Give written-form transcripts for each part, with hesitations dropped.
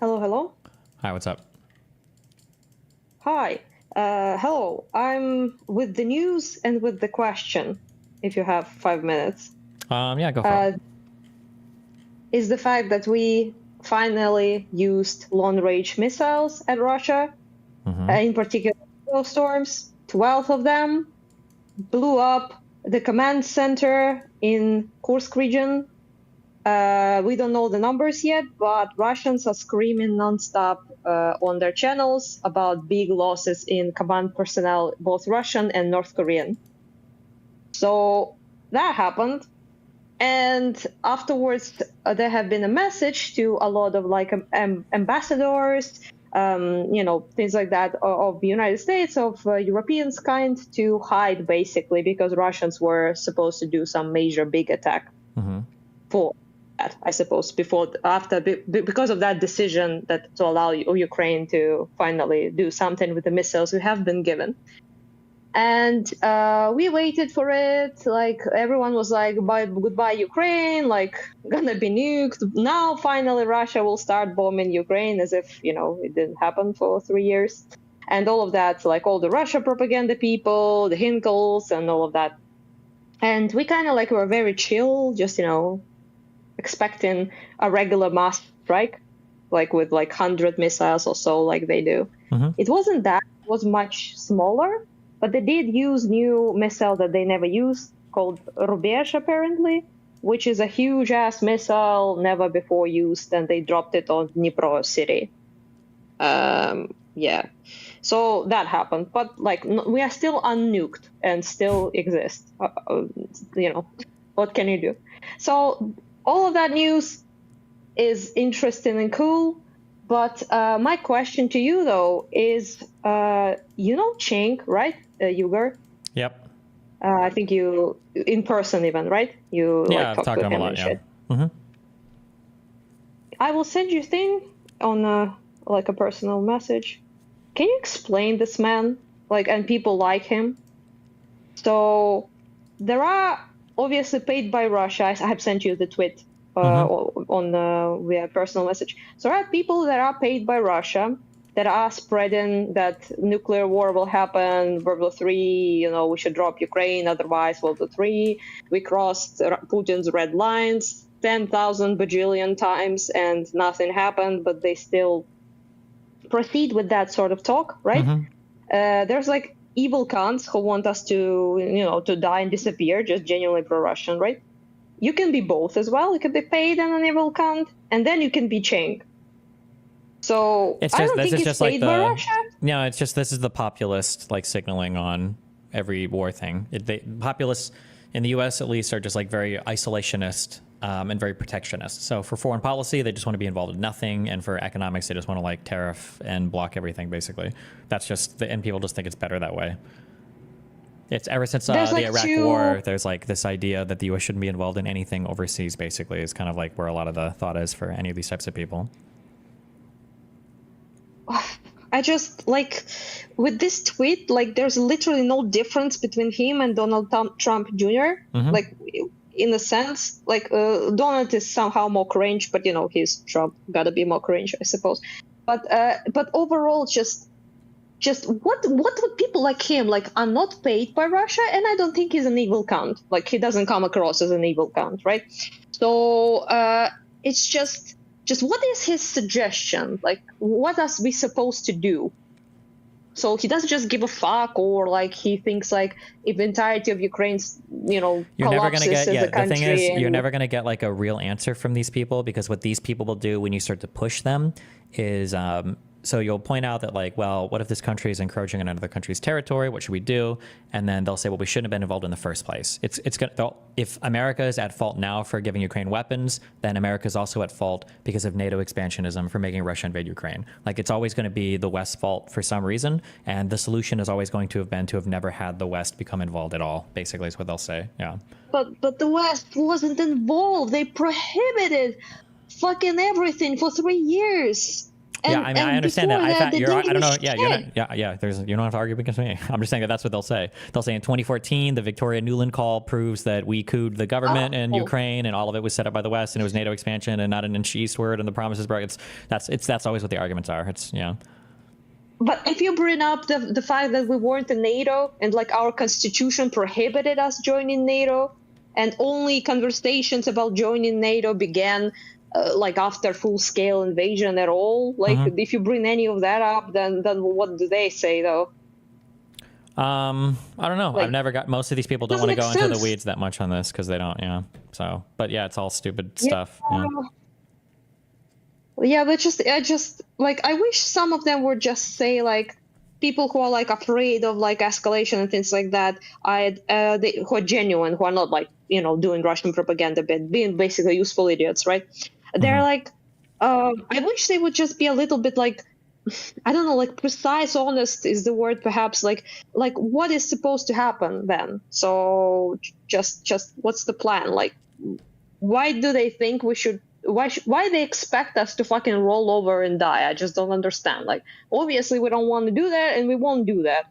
Hello, hello. Hi, what's up? Hi. Hello. I'm with the news and with the question, if you have 5 minutes. Yeah, go for it. Is the fact that we finally used long-range missiles at Russia, in particular storms, 12 of them, blew up the command center in Kursk region. We don't know the numbers yet, but Russians are screaming nonstop on their channels about big losses in command personnel, both Russian and North Korean. So that happened. And afterwards, there have been a message to a lot of ambassadors, things like that of the United States, of Europeans kind to hide basically because Russians were supposed to do some major big attack for that, I suppose, because of that decision that to allow Ukraine to finally do something with the missiles we have been given. And we waited for it. Like everyone was like, goodbye Ukraine, like gonna be nuked. Now finally Russia will start bombing Ukraine as if, it didn't happen for 3 years. And all of that, like all the Russia propaganda people, the Hinkles and all of that. And we kind of like were very chill, just, expecting a regular mass strike, like with like 100 missiles or so, like they do. It wasn't that. It was much smaller, but they did use new missile that they never used called Rubesh, apparently, which is a huge ass missile never before used, and they dropped it on Dnipro city. Yeah. So that happened, but like we are still unnuked and still exist. What can you do? So all of that news is interesting and cool, but my question to you though is, Chink, right? Yuger? Yep. I think you in person even, right? I've talked talked with to him a him lot. and Yeah. shit. I will send you a thing on like a personal message. Can you explain this man? And people like him. So there are obviously paid by Russia. I have sent you the tweet on via personal message. So there are people that are paid by Russia that are spreading that nuclear war will happen, World War III, we should drop Ukraine, otherwise World War III. We crossed Putin's red lines 10,000 bajillion times and nothing happened, but they still proceed with that sort of talk, right? There's like evil cunts who want us to die and disappear, just genuinely pro-Russian, right? You can be both as well. You can be paid and an evil cunt, and then you can be Chink. So I don't think it's paid by Russia. No, it's just this is the populist like signaling on every war thing. Populists in the U.S. at least are just like very isolationist and very protectionist. So for foreign policy, they just want to be involved in nothing, and for economics, they just want to like tariff and block everything. Basically, that's just and people just think it's better that way. It's ever since the Iraq War, there's like this idea that the U.S. shouldn't be involved in anything overseas. Basically, is kind of like where a lot of the thought is for any of these types of people. I just with this tweet, there's literally no difference between him and Donald Trump Jr. In a sense, Donald is somehow more cringe, but he's Trump, gotta be more cringe, I suppose. But overall, just what would people like him are not paid by Russia, and I don't think he's an evil cunt. He doesn't come across as an evil cunt, right? So it's just what is his suggestion? What are we supposed to do? So he doesn't just give a fuck, or he thinks if the entirety of Ukraine's, you're never gonna get. Yeah, the thing is, you're never gonna get a real answer from these people, because what these people will do when you start to push them is so you'll point out that well, what if this country is encroaching on another country's territory? What should we do? And then they'll say, well, we shouldn't have been involved in the first place. If America is at fault now for giving Ukraine weapons, then America is also at fault because of NATO expansionism for making Russia invade Ukraine. It's always going to be the West's fault for some reason, and the solution is always going to have been to have never had the West become involved at all. Basically, is what they'll say. Yeah. But the West wasn't involved. They prohibited fucking everything for 3 years. Yeah, I mean, I understand that. That, I don't know. Yeah, you're not. Yeah. You don't have to argue against me. I'm just saying that that's what they'll say. They'll say in 2014, the Victoria Nuland call proves that we couped the government in Ukraine, and all of it was set up by the West, and it was NATO expansion, and not an inch eastward, and the promises broke. That's always what the arguments are. It's But if you bring up the fact that we weren't in NATO and like our constitution prohibited us joining NATO, and only conversations about joining NATO began like after full-scale invasion at all, like if you bring any of that up, then what do they say though? I don't know. Like, I've never got. Most of these people don't want to go into the weeds that much on this because they don't. Yeah. So, but yeah, it's all stupid stuff. Yeah, but I just like, I wish some of them would just say like, people who are like afraid of like escalation and things like that, who are genuine, who are not like, you know, doing Russian propaganda, but being basically useful idiots, right? They're like, I wish they would just be a little bit like, I don't know, like precise, honest is the word perhaps, like what is supposed to happen then? So just what's the plan? Like, why do they think we should, why they expect us to fucking roll over and die? I just don't understand. Like, obviously we don't want to do that, and we won't do that.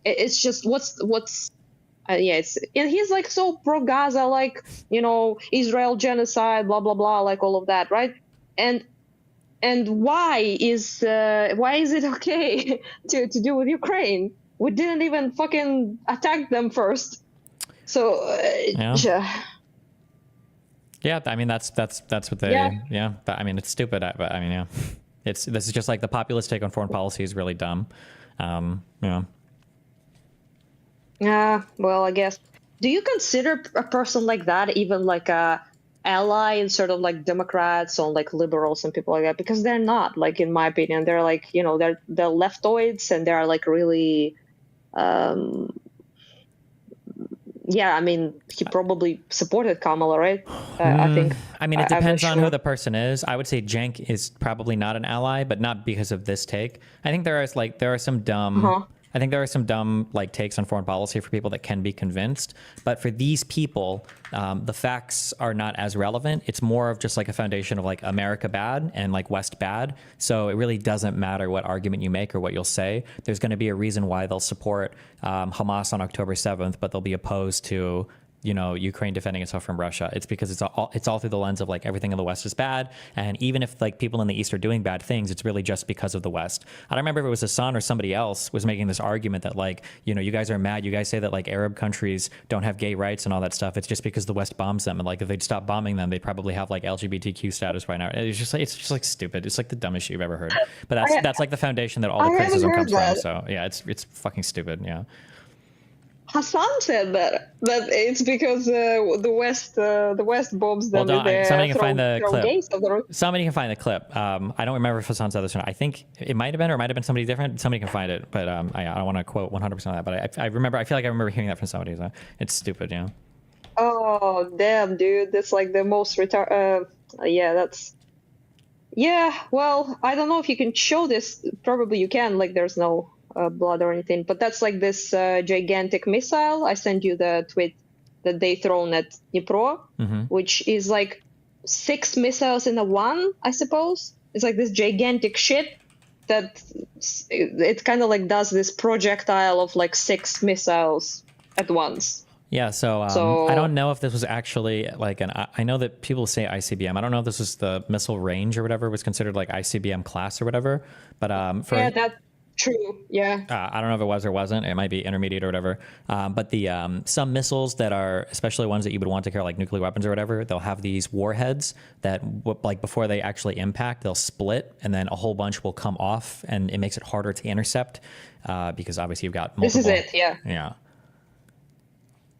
It's just it's, and he's like so pro Gaza, like, you know, Israel genocide, blah blah blah, like all of that, right? And why is it okay to do with Ukraine? We didn't even fucking attack them first. So yeah, I mean that's what they but I mean it's stupid, but I mean this is just like the populist take on foreign policy is really dumb. Well, I guess, do you consider a person like that even like a ally in sort of like Democrats or like liberals and people like that? Because they're not, like, in my opinion, they're like, you know, they're leftoids, and they're like really I mean, he probably supported Kamala, right? I think. I mean, it depends on who the person is. I would say Cenk is probably not an ally, but not because of this take. I think there are some dumb. I think there are some dumb like takes on foreign policy for people that can be convinced. But for these people, the facts are not as relevant. It's more of just like a foundation of like America bad and like West bad. So it really doesn't matter what argument you make or what you'll say. There's going to be a reason why they'll support Hamas on October 7th, but they'll be opposed to, you know, Ukraine defending itself from Russia. It's because it's all through the lens of like everything in the West is bad. And even if like people in the East are doing bad things, it's really just because of the West. I don't remember if it was Hassan or somebody else was making this argument that like, you know, you guys are mad. You guys say that like Arab countries don't have gay rights and all that stuff. It's just because the West bombs them. And like, if they'd stop bombing them, they'd probably have like LGBTQ status by now. It's just like stupid. It's like the dumbest shit you've ever heard. But that's like the foundation that all the criticism comes from. So yeah, it's fucking stupid. Yeah. Hassan said that it's because the West bombs them. Well, somebody can find the clip. Somebody can find the clip. I don't remember if Hassan said this or not. I think it might have been, or it might have been somebody different. Somebody can find it, but I don't want to quote 100% of that. But I remember. I feel like I remember hearing that from somebody. So it's stupid, you know. Oh damn, dude! That's like the most that's. Yeah, well, I don't know if you can show this. Probably you can. Like, there's no blood or anything, but that's like this gigantic missile. I sent you the tweet that they thrown at Dnipro, which is like 6 missiles in a one, I suppose. It's like this gigantic shit that it kind of like does this projectile of like 6 missiles at once. Yeah, so I don't know if this was actually like I know that people say ICBM. I don't know if this was the missile range or whatever was considered like ICBM class or whatever. But that's true. Yeah. I don't know if it was or wasn't. It might be intermediate or whatever. But the some missiles that are, especially ones that you would want to carry like nuclear weapons or whatever, they'll have these warheads that like before they actually impact, they'll split, and then a whole bunch will come off, and it makes it harder to intercept because obviously you've got multiple. This is it. Yeah. Yeah.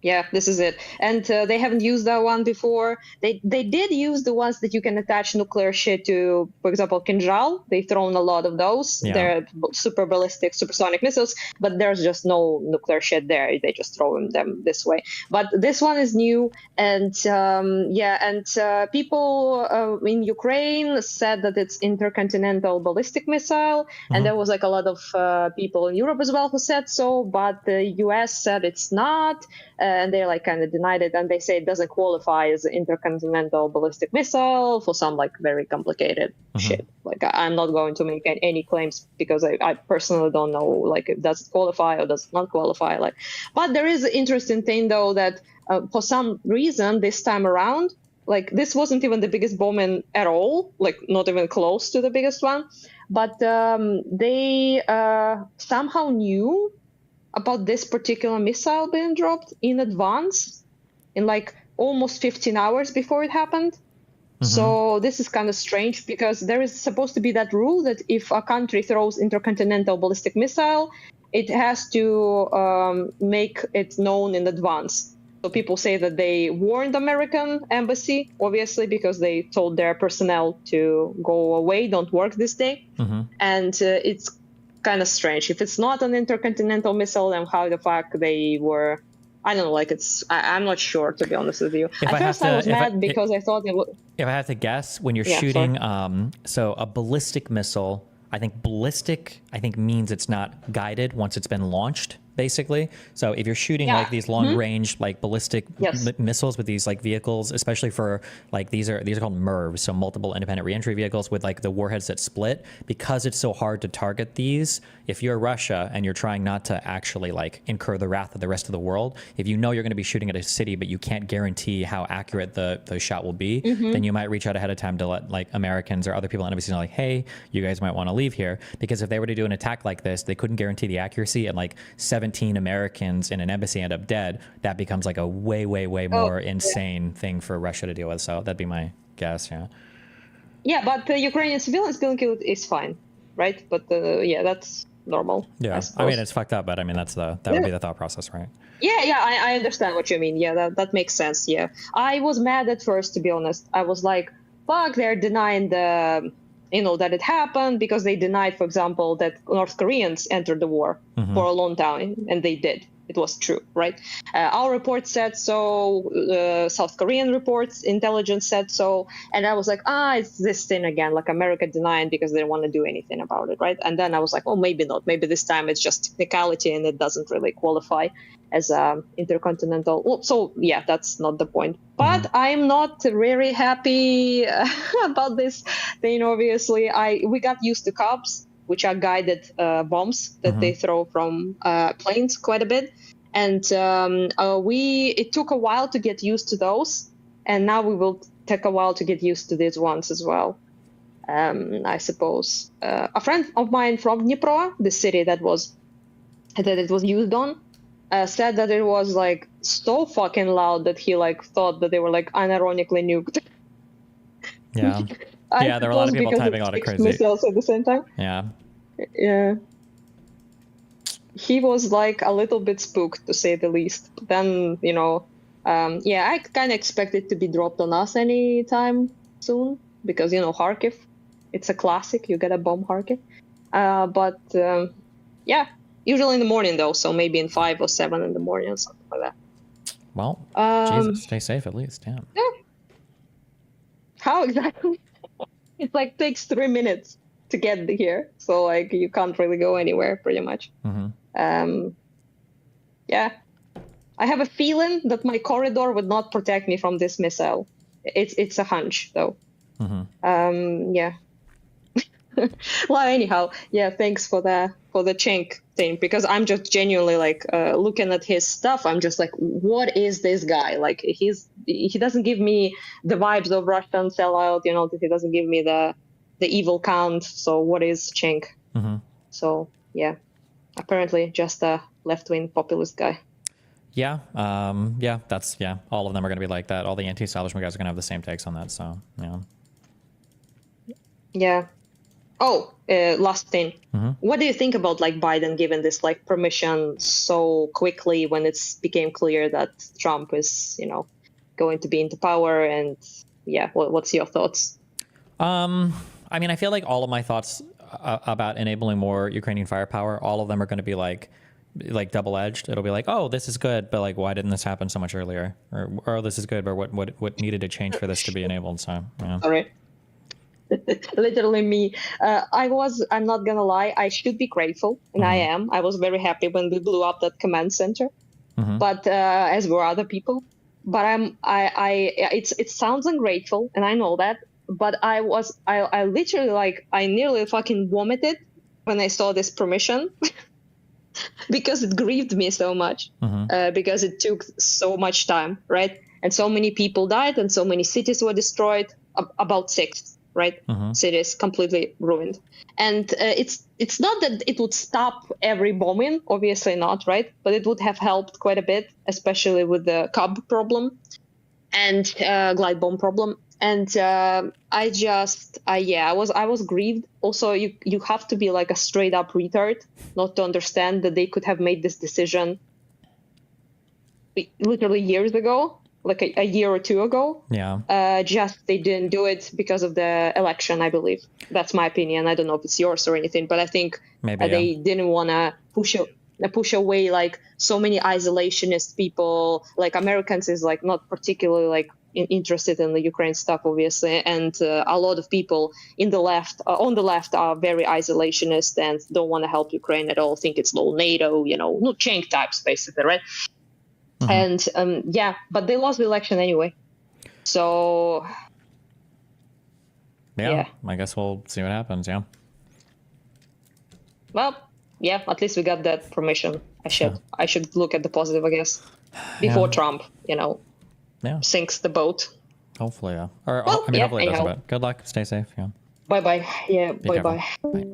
Yeah, this is it. And they haven't used that one before. They did use the ones that you can attach nuclear shit to, for example, Kinjal. They've thrown a lot of those. Yeah. They're super ballistic, supersonic missiles, but there's just no nuclear shit there. They just throw them this way. But this one is new. And people in Ukraine said that it's Intercontinental Ballistic Missile. And there was like a lot of people in Europe as well who said so, but the US said it's not. and they like kind of denied it, and they say it doesn't qualify as an intercontinental ballistic missile for some like very complicated shit. Like I'm not going to make any claims because I personally don't know like if does it qualify or does it not qualify. Like, but there is an interesting thing though that for some reason this time around, like this wasn't even the biggest bombing at all, like not even close to the biggest one, but they somehow knew about this particular missile being dropped in advance, in like almost 15 hours before it happened. So this is kind of strange because there is supposed to be that rule that if a country throws intercontinental ballistic missile, it has to make it known in advance. So people say that they warned American embassy, obviously, because they told their personnel to go away, don't work this day. And it's kind of strange. If it's not an intercontinental missile, then how the fuck they were... I don't know, like I'm not sure, to be honest with you. At first I was mad because I thought it would... If I have to guess, when you're shooting, so a ballistic missile, I think ballistic, means it's not guided once it's been launched, basically. So if you're shooting like these long range, like ballistic missiles with these like vehicles, especially for like, these are called MIRVs. So multiple independent reentry vehicles with like the warheads that split, because it's so hard to target these. If you're Russia and you're trying not to actually like incur the wrath of the rest of the world, if you know you're going to be shooting at a city, but you can't guarantee how accurate the shot will be, then you might reach out ahead of time to let like Americans or other people in embassies know like, hey, you guys might want to leave here. Because if they were to do an attack like this, they couldn't guarantee the accuracy, and like 17 Americans in an embassy end up dead. That becomes like a way more insane thing for Russia to deal with. So that'd be my guess. Yeah, but the Ukrainian civilians being killed is fine, right? But yeah, that's normal. Yeah, I mean, it's fucked up, but I mean, that would be the thought process, right? Yeah, I understand what you mean. Yeah, that makes sense. Yeah, I was mad at first, to be honest. I was like, fuck, they're denying the, that it happened, because they denied, for example, that North Koreans entered the war for a long time, and they did. It was true, right? Our report said so, South Korean reports, intelligence said so, and I was like, it's this thing again, like America denying because they don't want to do anything about it, right? And then I was like, oh, maybe not. Maybe this time it's just technicality and it doesn't really qualify as intercontinental. Well, so yeah, that's not the point. But I'm not really happy about this thing. Obviously, we got used to COBs, which are guided bombs that they throw from planes quite a bit. And it took a while to get used to those. And now we will take a while to get used to these ones as well, I suppose. A friend of mine from Dnipro, the city that it was used on, said that it was like so fucking loud that he like thought that they were like unironically nuked. Yeah. Yeah, there were a lot of people typing a lot of crazy missiles at the same time. Yeah. He was like a little bit spooked, to say the least. But then, I kind of expect it to be dropped on us anytime soon, because, Kharkiv, it's a classic. You gotta bomb Kharkiv. But usually in the morning, though, so maybe in 5 or 7 in the morning or something like that. Well, Jesus, stay safe at least, yeah. How exactly? It like takes 3 minutes to get here, so like you can't really go anywhere pretty much. Yeah, I have a feeling that my corridor would not protect me from this missile. It's a hunch though. Yeah. Well, anyhow, yeah, thanks for the Cenk thing, because I'm just genuinely like looking at his stuff. I'm just like, what is this guy? Like he doesn't give me the vibes of Russian sellout, he doesn't give me the evil count. So what is Cenk? So yeah, apparently just a left-wing populist guy. Yeah, all of them are going to be like that. All the anti-establishment guys are going to have the same takes on that. So yeah. Oh, last thing. What do you think about like Biden giving this like permission so quickly when it became clear that Trump is, going to be into power? And yeah, what's your thoughts? I mean, I feel like all of my thoughts about enabling more Ukrainian firepower, all of them are going to be like double-edged. It'll be like, oh, this is good, but like, why didn't this happen so much earlier? Or oh, this is good, but what needed to change for this to be enabled? So yeah. All right. Literally me. I'm not gonna lie, I should be grateful, and I am. I was very happy when we blew up that command center, but as were other people. But it sounds ungrateful, and I know that. But I literally, like, I nearly fucking vomited when I saw this permission because it grieved me so much, because it took so much time, right? And so many people died, and so many cities were destroyed. About 6, right? Cities completely ruined. And it's not that it would stop every bombing, obviously not, right? But it would have helped quite a bit, especially with the Cub problem and glide bomb problem. And I was grieved. Also, you have to be like a straight up retard not to understand that they could have made this decision literally years ago, like a year or two ago. Yeah. Just they didn't do it because of the election, I believe. That's my opinion. I don't know if it's yours or anything, but I think Maybe, they didn't want to push away like so many isolationist people. Like Americans is like not particularly like interested in the Ukraine stuff, obviously, and a lot of people in the left, on the left, are very isolationist and don't want to help Ukraine at all. Think it's low NATO, no change types, basically, right? And but they lost the election anyway. So yeah, I guess we'll see what happens. Yeah. Well, yeah, at least we got that permission. I should look at the positive, I guess, before Trump, sinks the boat. Hopefully, yeah. Hopefully it doesn't. But good luck. Stay safe. Yeah. Bye bye. Yeah. Bye bye. Bye.